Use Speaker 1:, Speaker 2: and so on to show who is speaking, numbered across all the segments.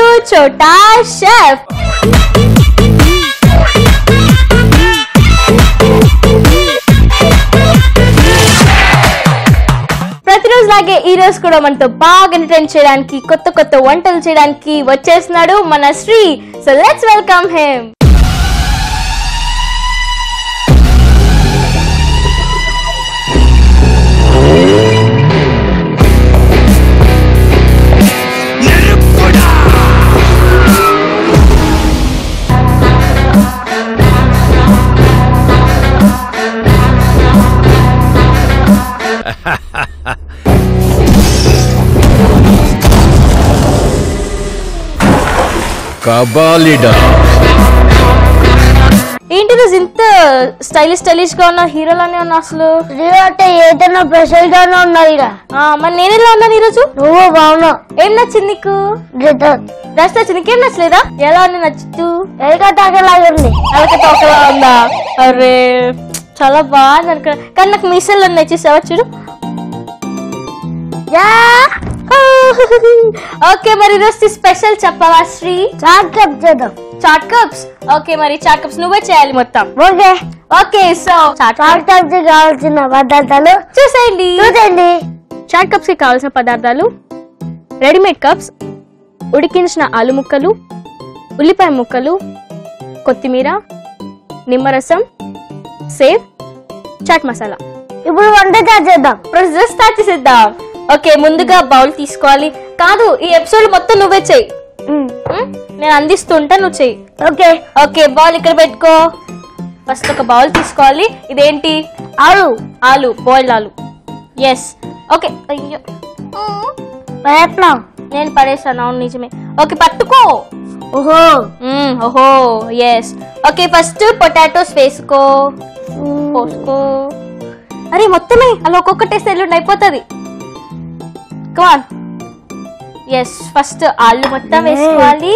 Speaker 1: to Chota Chef. ప్రతిరోజు లాగే ఈ రోజు కూడా మనతో బాగా ఎంటర్టైన్ చేయడానికి కొత్త కొత్త వంటలు చేయడానికి వచ్చేస్తున్నాడు మన Sri. So let's welcome him.
Speaker 2: కబాలిడా
Speaker 1: ఏంటి రోజు ఇంత స్టైలిష్ గా ఉన్నా, హీరోలానే ఉన్నా? అసలు
Speaker 3: హీరో అంటే ఏదైనా స్పెషల్ గానే ఉన్నది.
Speaker 1: మరి నేనేలా ఉన్నాను ఈరోజు?
Speaker 3: నువ్వు బాగున్నావు.
Speaker 1: ఏం నచ్చింది నీకు? డ్రెస్ నచ్చింది. నీకేం నచ్చలేదా? ఎలా ఉంది? నచ్చుతూ
Speaker 3: ఎలకటాకలాగుంది.
Speaker 1: ఎలకటాకలా ఉందా? అరే చాలా బాగుంది అనుకో. కానీ నాకు మీసలు ఉన్నాయి, చూసావా? చూడు. ఓకే, మరి ఈరోజు స్పెషల్ చెప్పవా శ్రీ?
Speaker 3: చాట్ కప్ చేద్దాం.
Speaker 1: చాట్ కప్స్. ఓకే, మరి చాట్ కప్స్ నువ్వే చేయాలి మొత్తం.
Speaker 3: Okay
Speaker 1: okay, so
Speaker 3: chaat cups కావాల్సిన పదార్థాలు
Speaker 1: చూసేయండి.
Speaker 3: చాట్
Speaker 1: కప్స్ కి కావాల్సిన పదార్థాలు: రెడీమేడ్ కప్స్, ఉడికించిన ఆలు ముక్కలు, ఉల్లిపాయ ముక్కలు, కొత్తిమీర, నిమ్మరసం, సేవ్, చాట్ మసాలా.
Speaker 3: ఇప్పుడు వంట చేద్దాం.
Speaker 1: ప్రొసెస్ స్టార్ట్ చేసేద్దాం. ఓకే, ముందుగా బౌల్ తీసుకోవాలి. కాదు, ఈ ఎపిసోడ్ మొత్తం నువ్వే చెయ్యి. నేను అందిస్తుంటా, నువ్వు చెయ్యి.
Speaker 3: ఓకే
Speaker 1: ఓకే, బౌల్ ఇక్కడ పెట్టుకో. ఫస్ట్ ఒక బౌల్ తీసుకోవాలి. ఇదేంటి? ఆలు బాయిల్డ్ ఆలు. ఎస్. ఓకే. అయ్యో నేను పడేసాను. అవును, నిజమే. ఓకే, పట్టుకో. ఓహో ఎస్. ఓకే, ఫస్ట్ పొటాటోస్ వేసుకో. పోసుకో. అరే మొత్తమే అలా ఒక్కొక్కటి వేస్తే ఎల్లుండి అయిపోతుంది. కమాన్. ఎస్, ఫస్ట్ ఆలు మొత్తం వేసుకోవాలి.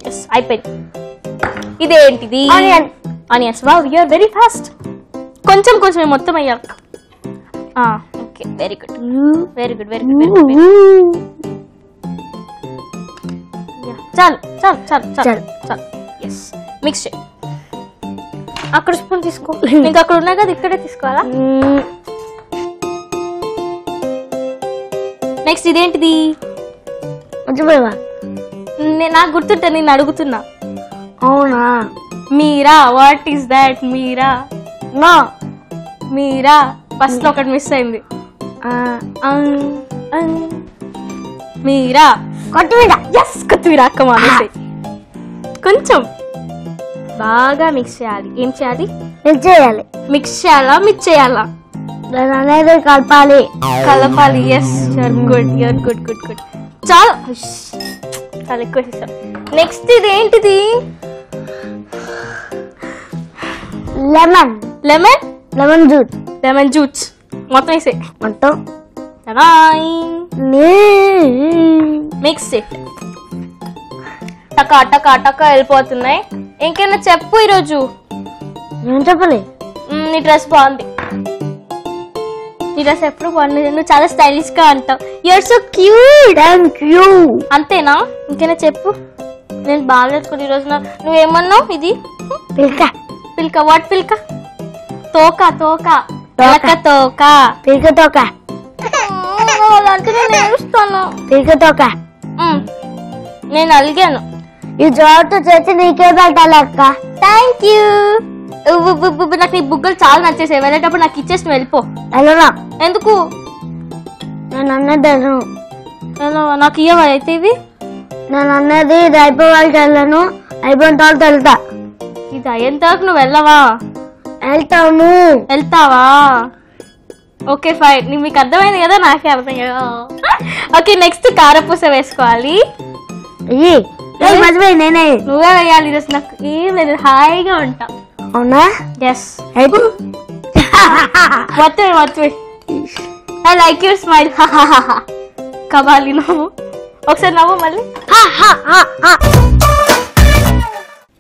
Speaker 1: ఎస్, అయిపోయింది. ఇదేంటిది? Onions. Wow, you are very fast. కొంచెం మొత్తం అయ్యాక. Okay, very good. చాలు. ఎస్, మిక్స్ చేయి. అక్కడ స్పూన్ తీసుకో. ఇంకా అక్కడ ఉన్నా కదా, ఇక్కడే తీసుకోవాలా? నెక్స్ట్ ఇదేంటిది? నాకు గుర్తుంటే నేను అడుగుతున్నా.
Speaker 3: అవునా?
Speaker 1: Meera. What is that? Meera first లో ఒకటి మిస్ అయింది. మీరా. కొత్తిమీర. కొంచెం బాగా మిక్స్ చేయాలి. ఏం చేయాలి? మిక్స్ చేయాలా?
Speaker 3: అనేది కలపాలి.
Speaker 1: Yes, good. చాలా ఎక్కువ చేసాం. నెక్స్ట్ ఇదేంటిది? Lemon juice. మొత్తం వేసే. మిక్స్ టకా వెళ్ళిపోతున్నాయి. ఇంకేనా చెప్పు ఈరోజు?
Speaker 3: ఏం చెప్పలే.
Speaker 1: నీ డ్రెస్ బాగుంది. నీ డ్రెస్ ఎప్పుడు బాగుంది. నువ్వు చాలా స్టైలిష్ గా అంటావు. You're so cute.
Speaker 3: Thank you.
Speaker 1: అంతేనా? ఇంకేనా చెప్పు. నేను బాగా వేసుకుని ఈరోజు. నువ్వేమన్నావు? ఇది పిల్క. వాట్ పిల్క? తోక. అలాంటి నేను ఏడుస్తాను. నేను అలిగాను.
Speaker 3: ఈ జోటు చేసి నీకే పెట్టాలి అక్క.
Speaker 1: Thank you. నాకు నీ బుగ్గలు చాలా నచ్చేసాయి. వెళ్ళేటప్పుడు నాకు ఇచ్చేసి వెళ్ళిపో.
Speaker 3: వెళ్ళనా?
Speaker 1: ఎందుకు?
Speaker 3: నేను అన్నది
Speaker 1: నాకు ఇయ్యవా అయితే ఇవి?
Speaker 3: నేను అన్నది ఇది అయిపోయే వాళ్ళకి వెళ్ళను, అయిపోయిన తర్వాత వెళ్తా.
Speaker 1: ఇది అయ్యేంత వరకు నువ్వు వెళ్ళవా? వెళ్తావా? Okay fine. మీకు అర్థమైంది కదా, నాకే అర్థం కదా. ఓకే, నెక్స్ట్ కారపూస వేసుకోవాలి.
Speaker 3: నేనే.
Speaker 1: నువ్వే వేయాలి ఈరోజు. నాకు ఏం లేదు, హాయిగా ఉంటా.
Speaker 3: అవునా?
Speaker 1: ఎస్. మొత్తం I like your smile. Kabali నవ్వు. ఒకసారి నవ్వు మళ్ళీ.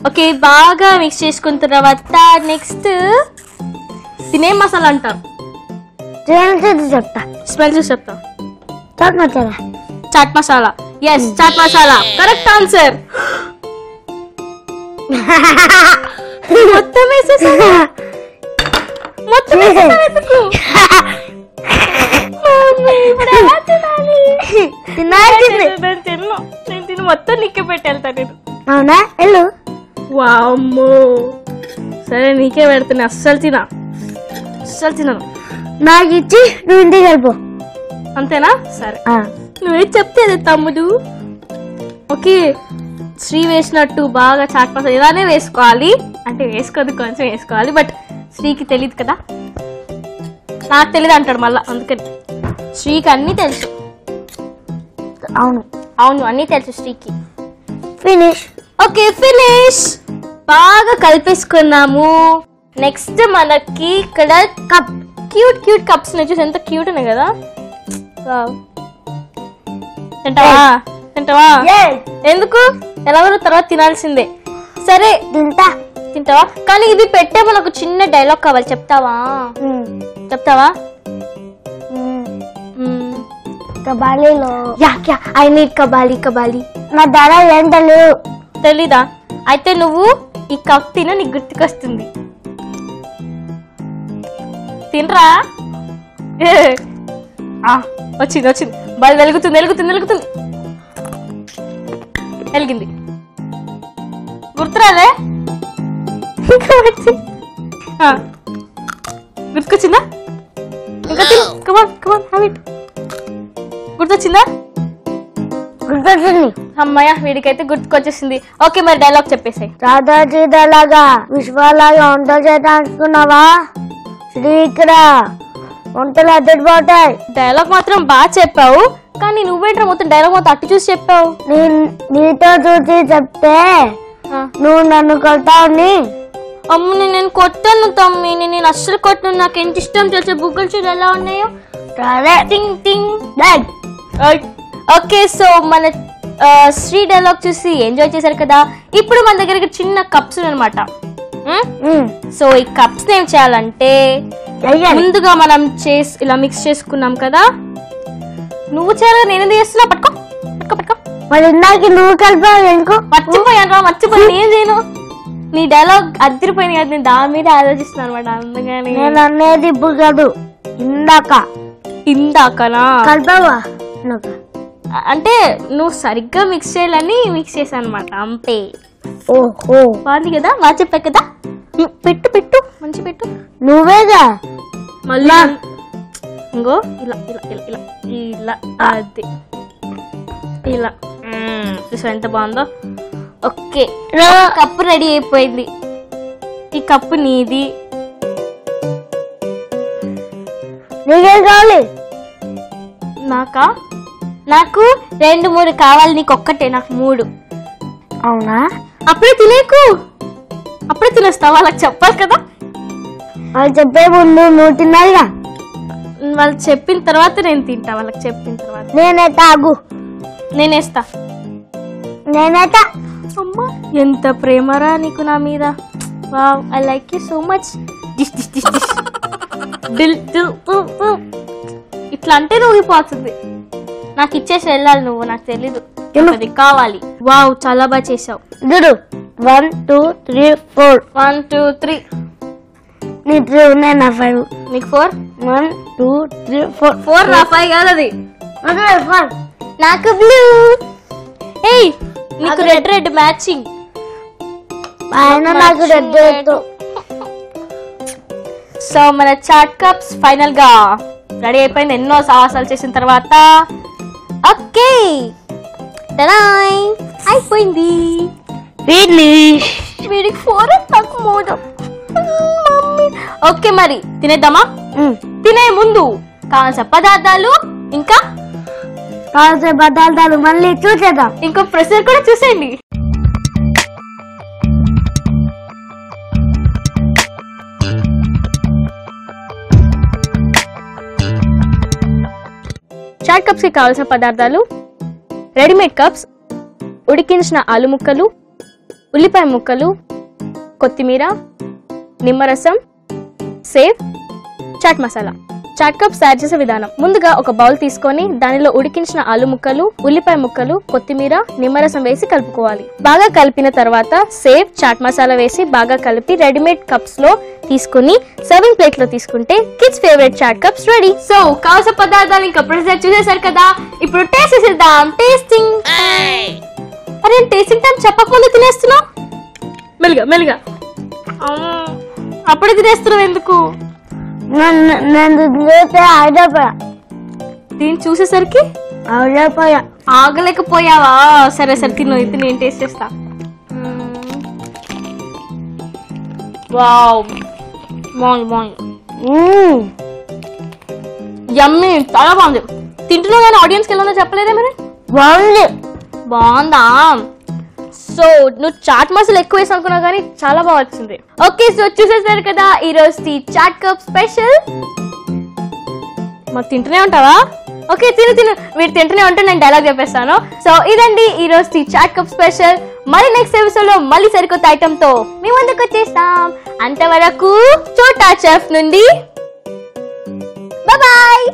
Speaker 1: ఓకే, బాగా మిక్స్ చేసుకున్న తర్వాత నెక్స్ట్ తినేం మసాలా అంటారు?
Speaker 3: చెప్తా.
Speaker 1: స్మెల్ చూసి చెప్తా.
Speaker 3: Chaat masala.
Speaker 1: Chaat masala. Yes chaat masala correct answer. మొత్తం వేసేసాను. మొత్తం వేసేసాను. నేను తిని మొత్తం నీకే పెట్టి వెళ్తా నేను.
Speaker 3: అవునా వెళ్ళు.
Speaker 1: వామ్మో సరే నీకే పెడుతున్నా. అస్సలు తినను.
Speaker 3: నాకు ఇచ్చి నువ్వు ఇంటికి వెళ్ళిపో.
Speaker 1: అంతేనా? సరే నువ్వే చెప్తే అదే తమ్ముడు. ఓకే శ్రీ వేసినట్టు బాగా చాట్ మసాలా ఇలానే వేసుకోవాలి. అంటే వేసుకోదు కొంచెం వేసుకోవాలి. బట్ శ్రీకి తెలియదు కదా. నాకు తెలియదు అంటాడు మళ్ళా. అందుకని శ్రీకి అన్నీ తెలుసు. అవును అన్నీ తెలుసు శ్రీకి.
Speaker 3: ఫినిష్.
Speaker 1: Okay finish. బాగా కలిపేసుకున్నాము. నెక్స్ట్ మనకి ఇక్కడ కప్ క్యూట్ కప్స్ చూసి ఎంత క్యూట్ ఉన్నాయి కదా. తింటావా? ఎందుకు? ఎలాగో తర్వాత తినాల్సిందే. సరే తింటావా? కానీ ఇది పెట్టే మనకు చిన్న డైలాగ్ కావాలి. చెప్తావా?
Speaker 3: కబాలీలో
Speaker 1: ఐ నీడ్ కబాలీ.
Speaker 3: నా ధర ఏం
Speaker 1: తెలీదా? అయితే నువ్వు ఈ కప్ తిన నీకు గుర్తుకొస్తుంది. తినరా? వచ్చింది. బాగా వెలుగుతుంది. వెలిగింది. గుర్తురాలే? గుర్తుకొచ్చిందా? ఇంకా గుర్తొచ్చిందా?
Speaker 3: గుర్తొచ్చింది.
Speaker 1: అమ్మాయ వీడికైతే గుర్తుకొచ్చేసింది. ఓకే మరి డైలాగ్ చెప్పేసాయి.
Speaker 3: రాధాజీలాగా విశ్వాలాగా వంటలు చేద్దాం అనుకున్నావా? శ్రీ ఇక్కడ వంటలు అద్దరిపోతాయి.
Speaker 1: డైలాగ్ మాత్రం బాగా చెప్పావు. కానీ నువ్వేంట్రా మొత్తం డైలాగ్ మొత్తం అట్టు చూసి చెప్పావు.
Speaker 3: నీతో చూసి చెప్తే నువ్వు నన్ను కొట్టావని.
Speaker 1: అమ్మ నేను కొట్టాను తమ్మి. నేను అస్సలు కొట్టను. నాకు ఎంత ఇష్టం తెలుసా బుగ్గలు చూడు ఎలా ఉన్నాయో. ఓకే సో మన శ్రీ డైలాగ్ చూసి ఎంజాయ్ చేశారు కదా. ఇప్పుడు మన దగ్గర చిన్న కప్స్ అనమాట. సో ఈ కప్స్ ఏం చేయాలంటే ముందుగా మనం ఇలా మిక్స్ చేసుకున్నాం కదా. నువ్వు చేయాలి నేనేది చేస్తున్నా. పట్టుకో.
Speaker 3: మరి ఇందాక నువ్వు కలిపావు.
Speaker 1: మర్చిపోయాను. ఏం చేయను. నీ డైలాగ్ అదిరిపోయింది కదా. నేను దాని మీద ఆలోచిస్తున్నాను అనమాట. అందుకని
Speaker 3: నేను అనేది ఇప్పుడు కాదు
Speaker 1: ఇందాకనా
Speaker 3: కలిపావా?
Speaker 1: అంటే నువ్వు సరిగ్గా మిక్స్ చేయాలని మిక్స్ చేశాను అనమాట. అంతే.
Speaker 3: ఓహో
Speaker 1: బాగుంది కదా. బాగా చెప్పా కదా. పెట్టు మంచి పెట్టు.
Speaker 3: నువ్వేగా
Speaker 1: మళ్ళీ ఇంకో ఇలా అది ఇలా చూసా ఎంత బాగుందో. ఓకే కప్పు రెడీ అయిపోయింది. ఈ కప్పు నీది.
Speaker 3: నీకేం కావాలి?
Speaker 1: నాకు 2-3 కావాలి. నీకు ఒక్కటే. నాకు 3.
Speaker 3: అవునా?
Speaker 1: అప్పుడే తినేకు. అప్పుడే తినేస్తావు. వాళ్ళకి చెప్పాలి కదా.
Speaker 3: వాళ్ళు చెప్పే ముందు నువ్వు తిన్నాయిగా.
Speaker 1: వాళ్ళు చెప్పిన తర్వాత నేను తింటా. వాళ్ళకి చెప్పిన తర్వాత నేనేస్తా. అమ్మా ఎంత ప్రేమరా నీకు నా మీద. Wow I like you so much. ఇట్లా అంటే నువ్వు పోతుంది. నాకు ఇచ్చేసి వెళ్ళాలి నువ్వు. నాకు తెలీదు అది కావాలి. వావ్ చాలా బాగా చేసావు.
Speaker 3: 1 2 3 4
Speaker 1: 1 2 3
Speaker 3: నీ 3 ఉన్నాయి. నా 5.
Speaker 1: నీకు 4.
Speaker 3: 1 2 3 4
Speaker 1: 4 నా 5 కాదు అది.
Speaker 3: నాకు బ్లూ.
Speaker 1: ఏయ్ నీకు రెడ్ మ్యాచింగ్.
Speaker 3: నాకు రెడ్.
Speaker 1: సో మన చాట్ కప్స్ ఫైనల్ గా రెడీ అయిపోయింది. ఎన్నో సాహసాలు చేసిన తర్వాత. ఓకే అయిపోయింది. వీడికి 4 నాకు 3. ఓకే మరి తినేద్దామా? తినే ముందు కావాల్సిన పదార్థాలు ఇంకా
Speaker 3: మళ్ళీ చూసేద్దాం.
Speaker 1: ఇంకో ప్రశ్న కూడా చూసేయండి. చాట్ కప్స్ కి కావాల్సిన పదార్థాలు: రెడీమేడ్ కప్స్, ఉడికించిన ఆలు ముక్కలు, ఉల్లిపాయ ముక్కలు, కొత్తిమీర, నిమ్మరసం, సేవ్, చాట్ మసాలా. చాట్ కప్స్ తయారు చేసే విధానం. ముందుగా ఒక బౌల్ తీసుకొని దానిలో ఉడికించిన ఆలు ముక్కలు, ఉల్లిపాయ ముక్కలు, కొత్తిమీర, నిమ్మరసం వేసి కలుపుకోవాలి. బాగా కలిపిన తర్వాత సేవ్ చాట్ మసాలా వేసి బాగా కలిపి రెడీమేడ్ కప్స్ లో తీసుకుని సర్వింగ్ ప్లేట్ లో తీసుకుంటే kids favourite chaat cups ready. So కావాల్సిన పదార్థాలు ఇంకా ప్రొసెస్ చూసేసారు కదా, ఇప్పుడు టేస్ట్ చేసేద్దాం. టేస్టింగ్. అరే టేస్టింగ్ టైం చెప్పకముందు తినేస్తున్నావు. మెల్లిగా మెల్లిగా. అప్పుడే తినేస్తున్నావు ఎందుకు? దీన్ని చూసేసరికి ఆగలేకపోయావా? సరే సరే తిను, ఇది నేను టేస్ట్ చేస్తా. వావ్, బాగుంది బాగుంది, యమ్మీ, చాలా బాగుంది. తింటున్నా కానీ ఆడియన్స్కి ఎలా ఉందో చెప్పలేదే మరి.
Speaker 3: బాగుంది.
Speaker 1: బాగుందా? సో నువ్వు చాట్ మసాలా ఎక్కువ వేసి అనుకున్నావు కానీ చాలా బాగా వచ్చింది. ఓకే, సో చూసేసారు కదా ఈ రోజు చాట్ కప్ స్పెషల్. మరి తింటూనే ఉంటావా? ఓకే తిను తిను, మీరు తింటూనే ఉంటే నేను డైలాగ్ చెప్పేస్తాను. సో ఇదండి ఈ రోజు చాట్ కప్ స్పెషల్. మరి నెక్స్ట్ ఎపిసోడ్ లో మళ్ళీ సరికొత్త ఐటమ్ తో మీ ముందుకు వచ్చేస్తాం. అంతవరకు చోటా చెఫ్ నుండి బాయ్ బాయ్.